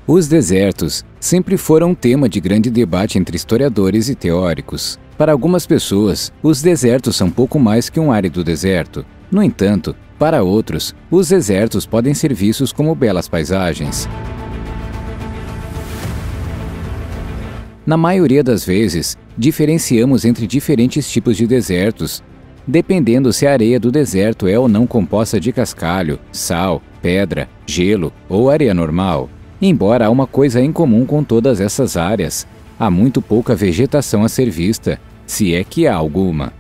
Os desertos sempre foram um tema de grande debate entre historiadores e teóricos. Para algumas pessoas, os desertos são pouco mais que um árido deserto. No entanto, para outros, os desertos podem ser vistos como belas paisagens. Na maioria das vezes, diferenciamos entre diferentes tipos de desertos, dependendo se a areia do deserto é ou não composta de cascalho, sal, pedra, gelo ou areia normal. Embora há uma coisa em comum com todas essas áreas, há muito pouca vegetação a ser vista, se é que há alguma.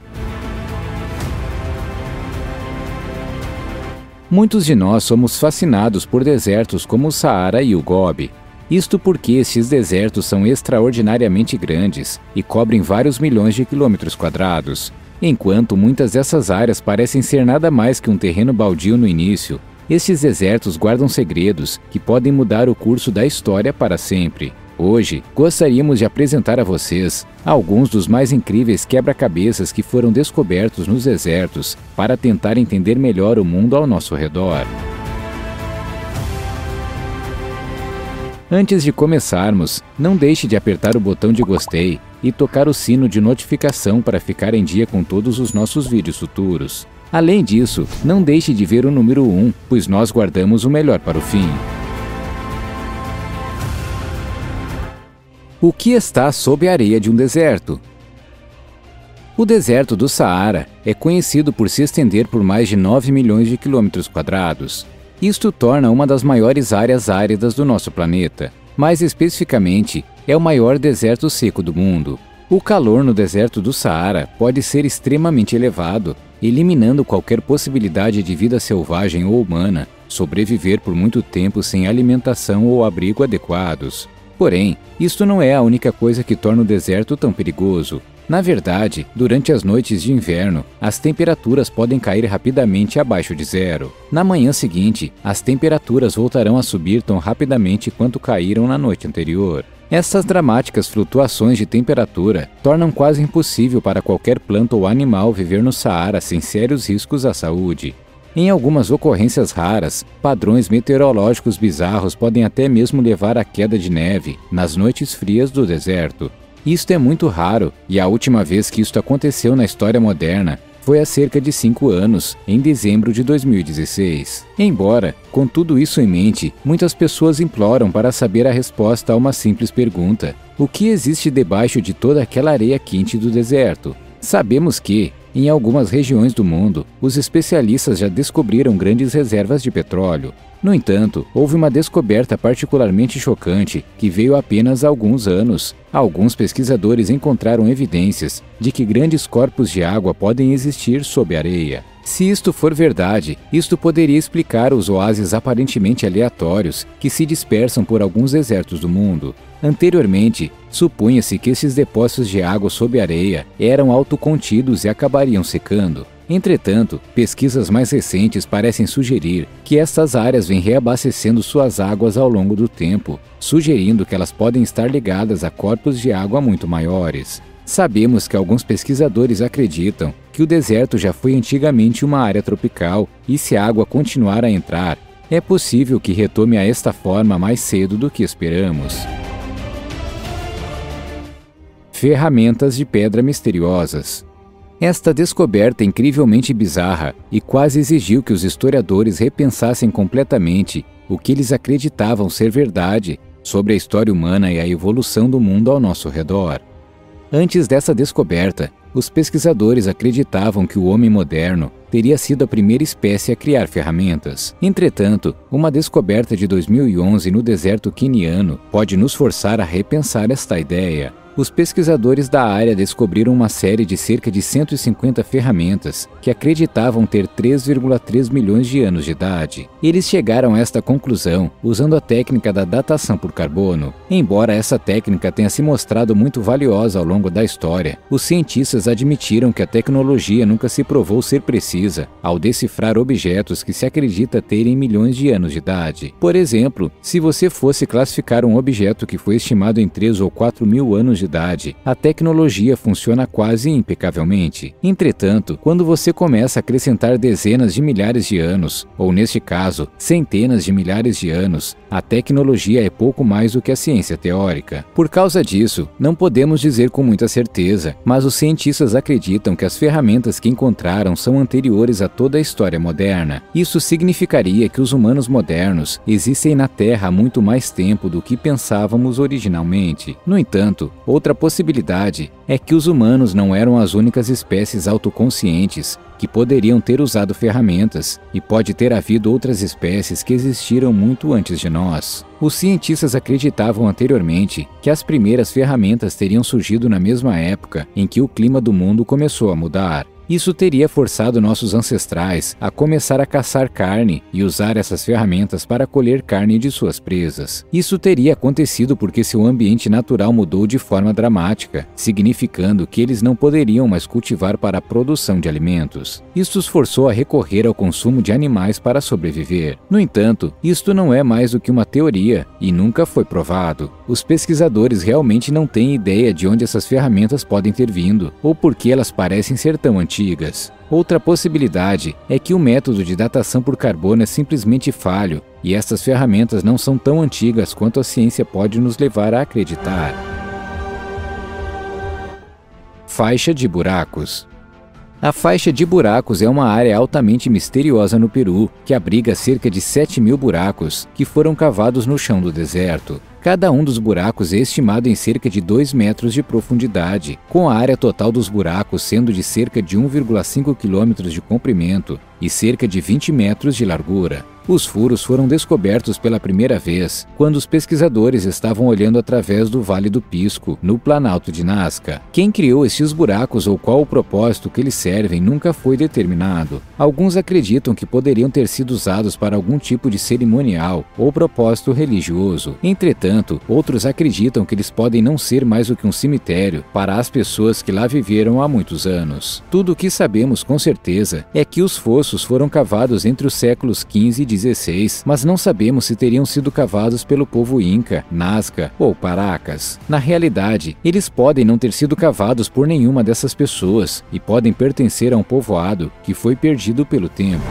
Muitos de nós somos fascinados por desertos como o Saara e o Gobi. Isto porque estes desertos são extraordinariamente grandes e cobrem vários milhões de quilômetros quadrados. Enquanto muitas dessas áreas parecem ser nada mais que um terreno baldio no início, estes desertos guardam segredos que podem mudar o curso da história para sempre. Hoje, gostaríamos de apresentar a vocês alguns dos mais incríveis quebra-cabeças que foram descobertos nos desertos para tentar entender melhor o mundo ao nosso redor. Antes de começarmos, não deixe de apertar o botão de gostei e tocar o sino de notificação para ficar em dia com todos os nossos vídeos futuros. Além disso, não deixe de ver o número 1, pois nós guardamos o melhor para o fim. O que está sob a areia de um deserto? O deserto do Saara é conhecido por se estender por mais de 9 milhões de quilômetros quadrados. Isto torna uma das maiores áreas áridas do nosso planeta. Mais especificamente, é o maior deserto seco do mundo. O calor no deserto do Saara pode ser extremamente elevado, eliminando qualquer possibilidade de vida selvagem ou humana sobreviver por muito tempo sem alimentação ou abrigo adequados. Porém, isto não é a única coisa que torna o deserto tão perigoso. Na verdade, durante as noites de inverno, as temperaturas podem cair rapidamente abaixo de zero. Na manhã seguinte, as temperaturas voltarão a subir tão rapidamente quanto caíram na noite anterior. Essas dramáticas flutuações de temperatura tornam quase impossível para qualquer planta ou animal viver no Saara sem sérios riscos à saúde. Em algumas ocorrências raras, padrões meteorológicos bizarros podem até mesmo levar à queda de neve nas noites frias do deserto. Isto é muito raro, e a última vez que isto aconteceu na história moderna foi há cerca de 5 anos, em dezembro de 2016. Embora, com tudo isso em mente, muitas pessoas imploram para saber a resposta a uma simples pergunta: o que existe debaixo de toda aquela areia quente do deserto? Sabemos que, em algumas regiões do mundo, os especialistas já descobriram grandes reservas de petróleo. No entanto, houve uma descoberta particularmente chocante que veio apenas há alguns anos. Alguns pesquisadores encontraram evidências de que grandes corpos de água podem existir sob a areia. Se isto for verdade, isto poderia explicar os oásis aparentemente aleatórios que se dispersam por alguns desertos do mundo. Anteriormente, supunha-se que esses depósitos de água sob a areia eram autocontidos e acabariam secando. Entretanto, pesquisas mais recentes parecem sugerir que estas áreas vêm reabastecendo suas águas ao longo do tempo, sugerindo que elas podem estar ligadas a corpos de água muito maiores. Sabemos que alguns pesquisadores acreditam que o deserto já foi antigamente uma área tropical e, se a água continuar a entrar, é possível que retome a esta forma mais cedo do que esperamos. Ferramentas de pedra misteriosas. Esta descoberta incrivelmente bizarra e quase exigiu que os historiadores repensassem completamente o que eles acreditavam ser verdade sobre a história humana e a evolução do mundo ao nosso redor. Antes dessa descoberta, os pesquisadores acreditavam que o homem moderno teria sido a primeira espécie a criar ferramentas. Entretanto, uma descoberta de 2011 no deserto queniano pode nos forçar a repensar esta ideia. Os pesquisadores da área descobriram uma série de cerca de 150 ferramentas que acreditavam ter 3,3 milhões de anos de idade. Eles chegaram a esta conclusão usando a técnica da datação por carbono. Embora essa técnica tenha se mostrado muito valiosa ao longo da história, os cientistas admitiram que a tecnologia nunca se provou ser precisa ao decifrar objetos que se acredita terem milhões de anos de idade. Por exemplo, se você fosse classificar um objeto que foi estimado em 3 ou 4 mil anos de profundidade, a tecnologia funciona quase impecavelmente. Entretanto, quando você começa a acrescentar dezenas de milhares de anos, ou neste caso, centenas de milhares de anos, a tecnologia é pouco mais do que a ciência teórica. Por causa disso, não podemos dizer com muita certeza, mas os cientistas acreditam que as ferramentas que encontraram são anteriores a toda a história moderna. Isso significaria que os humanos modernos existem na Terra há muito mais tempo do que pensávamos originalmente. No entanto, outra possibilidade é que os humanos não eram as únicas espécies autoconscientes que poderiam ter usado ferramentas, e pode ter havido outras espécies que existiram muito antes de nós. Os cientistas acreditavam anteriormente que as primeiras ferramentas teriam surgido na mesma época em que o clima do mundo começou a mudar. Isso teria forçado nossos ancestrais a começar a caçar carne e usar essas ferramentas para colher carne de suas presas. Isso teria acontecido porque seu ambiente natural mudou de forma dramática, significando que eles não poderiam mais cultivar para a produção de alimentos. Isso os forçou a recorrer ao consumo de animais para sobreviver. No entanto, isto não é mais do que uma teoria e nunca foi provado. Os pesquisadores realmente não têm ideia de onde essas ferramentas podem ter vindo ou por que elas parecem ser tão antigas. Outra possibilidade é que o método de datação por carbono é simplesmente falho e estas ferramentas não são tão antigas quanto a ciência pode nos levar a acreditar. Faixa de buracos. A faixa de buracos é uma área altamente misteriosa no Peru, que abriga cerca de 7.000 buracos que foram cavados no chão do deserto. Cada um dos buracos é estimado em cerca de 2 metros de profundidade, com a área total dos buracos sendo de cerca de 1,5 quilômetros de comprimento e cerca de 20 metros de largura. Os furos foram descobertos pela primeira vez quando os pesquisadores estavam olhando através do Vale do Pisco, no Planalto de Nazca. Quem criou estes buracos ou qual o propósito que eles servem nunca foi determinado. Alguns acreditam que poderiam ter sido usados para algum tipo de cerimonial ou propósito religioso. Entretanto, outros acreditam que eles podem não ser mais do que um cemitério para as pessoas que lá viveram há muitos anos. Tudo o que sabemos com certeza é que os fossos foram cavados entre os séculos XV e XVI, mas não sabemos se teriam sido cavados pelo povo Inca, Nazca ou Paracas. Na realidade, eles podem não ter sido cavados por nenhuma dessas pessoas e podem pertencer a um povoado que foi perdido pelo tempo.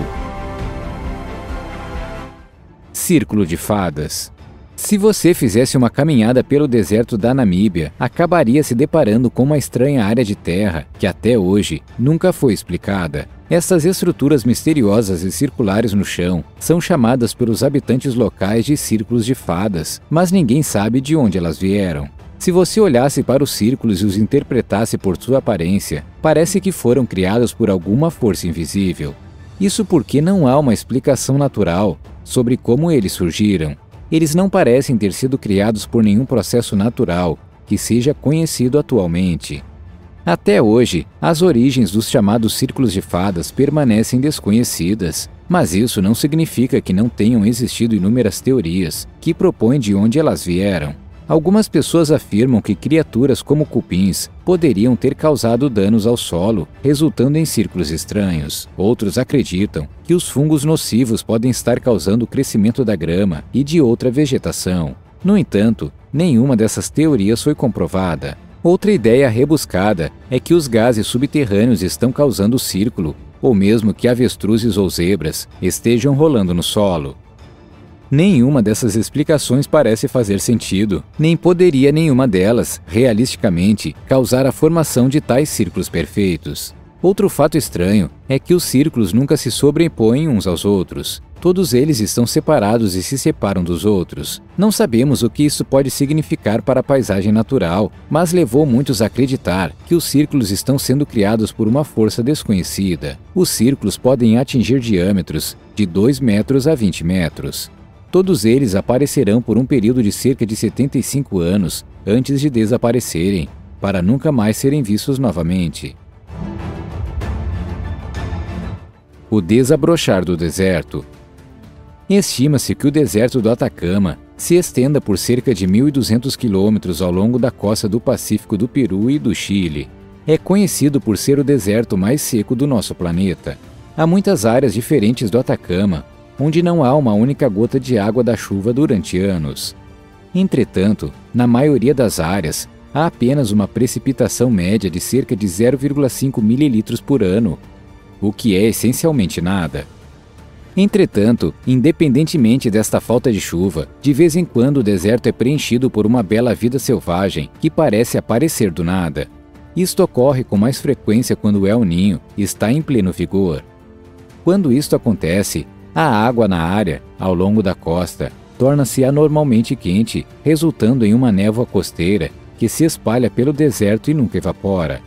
Círculo de Fadas. Se você fizesse uma caminhada pelo deserto da Namíbia, acabaria se deparando com uma estranha área de terra que até hoje nunca foi explicada. Essas estruturas misteriosas e circulares no chão são chamadas pelos habitantes locais de círculos de fadas, mas ninguém sabe de onde elas vieram. Se você olhasse para os círculos e os interpretasse por sua aparência, parece que foram criados por alguma força invisível. Isso porque não há uma explicação natural sobre como eles surgiram. Eles não parecem ter sido criados por nenhum processo natural que seja conhecido atualmente. Até hoje, as origens dos chamados círculos de fadas permanecem desconhecidas, mas isso não significa que não tenham existido inúmeras teorias que propõem de onde elas vieram. Algumas pessoas afirmam que criaturas como cupins poderiam ter causado danos ao solo, resultando em círculos estranhos. Outros acreditam que os fungos nocivos podem estar causando o crescimento da grama e de outra vegetação. No entanto, nenhuma dessas teorias foi comprovada. Outra ideia rebuscada é que os gases subterrâneos estão causando o círculo, ou mesmo que avestruzes ou zebras estejam rolando no solo. Nenhuma dessas explicações parece fazer sentido, nem poderia nenhuma delas, realisticamente, causar a formação de tais círculos perfeitos. Outro fato estranho é que os círculos nunca se sobrepõem uns aos outros. Todos eles estão separados e se separam dos outros. Não sabemos o que isso pode significar para a paisagem natural, mas levou muitos a acreditar que os círculos estão sendo criados por uma força desconhecida. Os círculos podem atingir diâmetros de 2 metros a 20 metros. Todos eles aparecerão por um período de cerca de 75 anos antes de desaparecerem, para nunca mais serem vistos novamente. O desabrochar do deserto. Estima-se que o deserto do Atacama se estenda por cerca de 1.200 quilômetros ao longo da costa do Pacífico do Peru e do Chile. É conhecido por ser o deserto mais seco do nosso planeta. Há muitas áreas diferentes do Atacama, onde não há uma única gota de água da chuva durante anos. Entretanto, na maioria das áreas, há apenas uma precipitação média de cerca de 0,5 mililitros por ano, o que é essencialmente nada. Entretanto, independentemente desta falta de chuva, de vez em quando o deserto é preenchido por uma bela vida selvagem que parece aparecer do nada. Isto ocorre com mais frequência quando o El Niño está em pleno vigor. Quando isto acontece, a água na área, ao longo da costa, torna-se anormalmente quente, resultando em uma névoa costeira que se espalha pelo deserto e nunca evapora.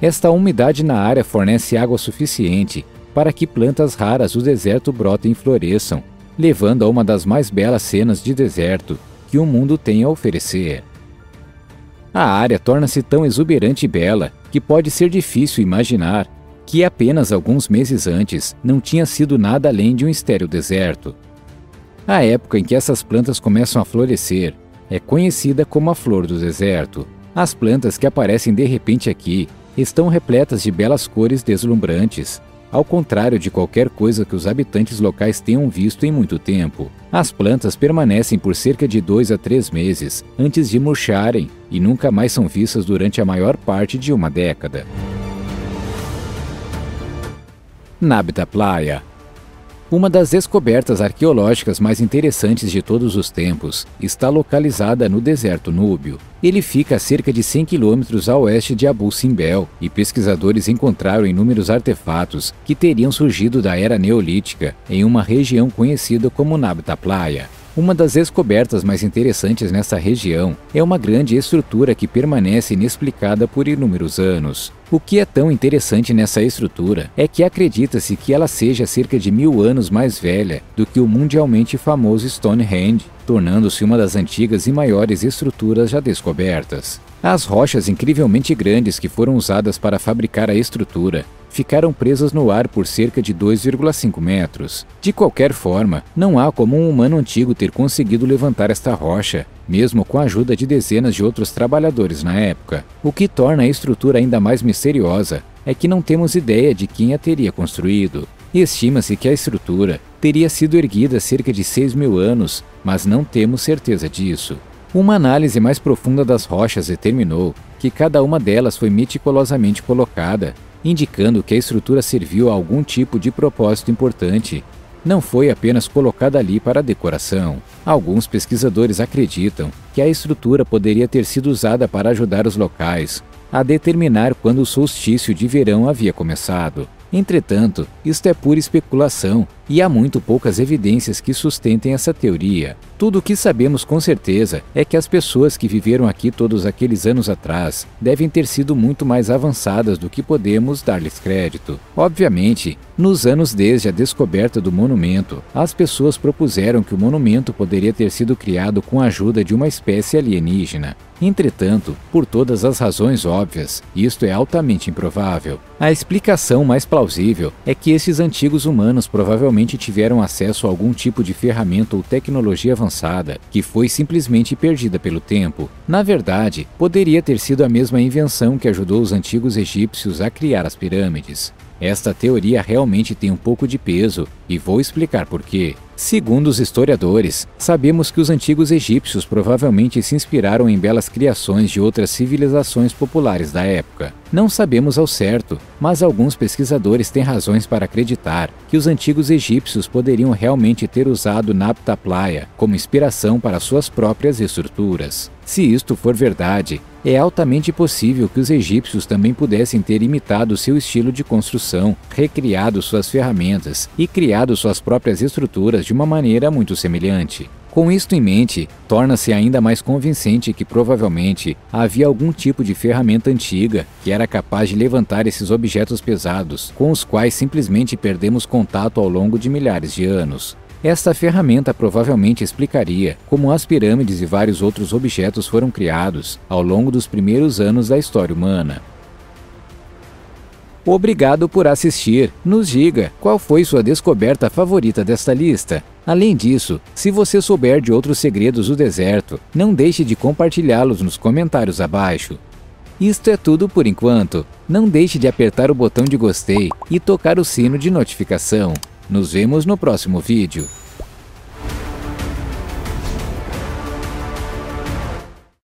Esta umidade na área fornece água suficiente para que plantas raras do deserto brotem e floresçam, levando a uma das mais belas cenas de deserto que o mundo tem a oferecer. A área torna-se tão exuberante e bela que pode ser difícil imaginar que apenas alguns meses antes não tinha sido nada além de um estéril deserto. A época em que essas plantas começam a florescer é conhecida como a flor do deserto. As plantas que aparecem de repente aqui estão repletas de belas cores deslumbrantes, ao contrário de qualquer coisa que os habitantes locais tenham visto em muito tempo. As plantas permanecem por cerca de 2 a 3 meses antes de murcharem e nunca mais são vistas durante a maior parte de uma década. Nabta Playa. Uma das descobertas arqueológicas mais interessantes de todos os tempos está localizada no deserto núbio. Ele fica a cerca de 100 quilômetros a oeste de Abu Simbel e pesquisadores encontraram inúmeros artefatos que teriam surgido da era neolítica em uma região conhecida como Nabta Playa. Uma das descobertas mais interessantes nessa região é uma grande estrutura que permanece inexplicada por inúmeros anos. O que é tão interessante nessa estrutura é que acredita-se que ela seja cerca de 1000 anos mais velha do que o mundialmente famoso Stonehenge, tornando-se uma das antigas e maiores estruturas já descobertas. As rochas incrivelmente grandes que foram usadas para fabricar a estrutura ficaram presas no ar por cerca de 2,5 metros. De qualquer forma, não há como um humano antigo ter conseguido levantar esta rocha, mesmo com a ajuda de dezenas de outros trabalhadores na época. O que torna a estrutura ainda mais misteriosa é que não temos ideia de quem a teria construído. Estima-se que a estrutura teria sido erguida há cerca de 6.000 anos, mas não temos certeza disso. Uma análise mais profunda das rochas determinou que cada uma delas foi meticulosamente colocada, indicando que a estrutura serviu a algum tipo de propósito importante. Não foi apenas colocada ali para decoração. Alguns pesquisadores acreditam que a estrutura poderia ter sido usada para ajudar os locais a determinar quando o solstício de verão havia começado. Entretanto, isto é pura especulação e há muito poucas evidências que sustentem essa teoria. Tudo o que sabemos com certeza é que as pessoas que viveram aqui todos aqueles anos atrás devem ter sido muito mais avançadas do que podemos dar-lhes crédito. Obviamente, nos anos desde a descoberta do monumento, as pessoas propuseram que o monumento poderia ter sido criado com a ajuda de uma espécie alienígena. Entretanto, por todas as razões óbvias, isto é altamente improvável. A explicação mais plausível é que esses antigos humanos provavelmente tiveram acesso a algum tipo de ferramenta ou tecnologia avançada que foi simplesmente perdida pelo tempo. Na verdade, poderia ter sido a mesma invenção que ajudou os antigos egípcios a criar as pirâmides. Esta teoria realmente tem um pouco de peso e vou explicar por quê. Segundo os historiadores, sabemos que os antigos egípcios provavelmente se inspiraram em belas criações de outras civilizações populares da época. Não sabemos ao certo, mas alguns pesquisadores têm razões para acreditar que os antigos egípcios poderiam realmente ter usado Nabta Playa como inspiração para suas próprias estruturas. Se isto for verdade, é altamente possível que os egípcios também pudessem ter imitado seu estilo de construção, recriado suas ferramentas e criado suas próprias estruturas de uma maneira muito semelhante. Com isto em mente, torna-se ainda mais convincente que provavelmente havia algum tipo de ferramenta antiga que era capaz de levantar esses objetos pesados, com os quais simplesmente perdemos contato ao longo de milhares de anos. Esta ferramenta provavelmente explicaria como as pirâmides e vários outros objetos foram criados ao longo dos primeiros anos da história humana. Obrigado por assistir. Nos diga qual foi sua descoberta favorita desta lista. Além disso, se você souber de outros segredos do deserto, não deixe de compartilhá-los nos comentários abaixo. Isto é tudo por enquanto. Não deixe de apertar o botão de gostei e tocar o sino de notificação. Nos vemos no próximo vídeo.